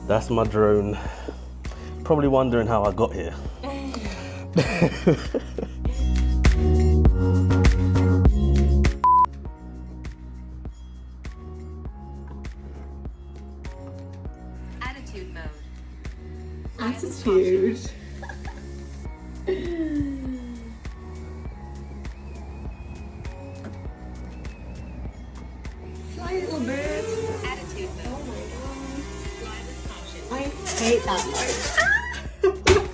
That's my drone. Probably wondering how I got here. Attitude mode. Attitude. Fly, little bird. Attitude mode. Oh my god. Fly with caution. I hate that noise.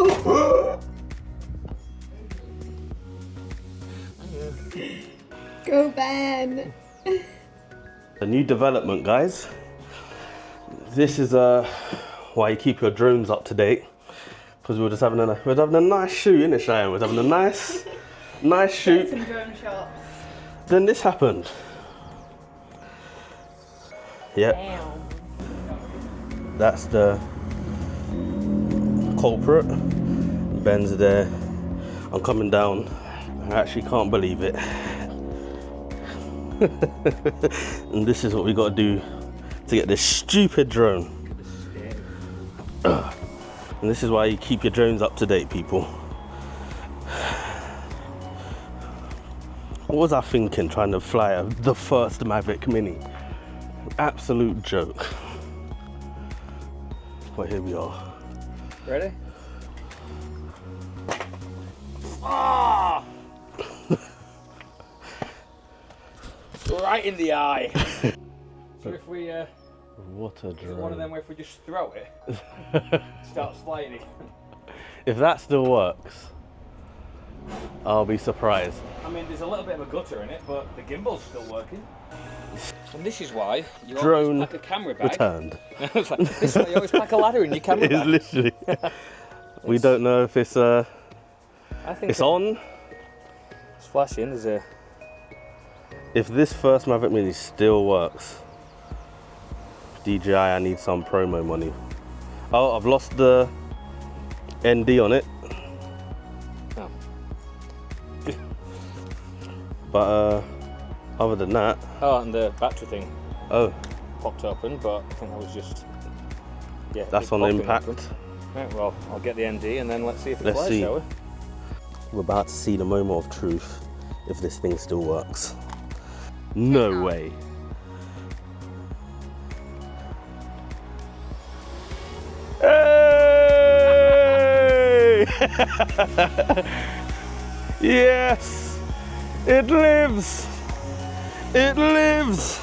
Go Ben. A new development, guys. This is why you keep your drones up to date. Because we were just having a nice shoot, innit, Cheyenne? We were having a nice shoot. Some drone shots. Then this happened. Yep. Damn. That's the culprit. Ben's there. I'm coming down. I actually can't believe it. And this is what we got to do to get this stupid drone. And this is why you keep your drones up to date, people. What was I thinking trying to fly the first Mavic Mini? Absolute joke. But here we are. Ready? Ah! Right in the eye. So if we What a is it drone. one of them where if we just throw it, starts flying it. If that still works, I'll be surprised. I mean, there's a little bit of a gutter in it, but the gimbal's still working. And this is why you Drone always pack a camera bag. returned. It's like, this is why you always pack a ladder in your camera It's bag. literally. We don't know if it's I think it's on. It's flashing. There's a. If this first Mavic Mini still works, DJI, I need some promo money. Oh, I've lost the ND on it. Oh. But other than that, Oh, and the battery thing oh, popped open, but I think that was just. Yeah. that's it on popped impact. open. Right, well, I'll get the ND and then let's see if it Let's flies, see. shall we? We're about to see the moment of truth if this thing still works. No way. Hey! Yes! It lives! It lives!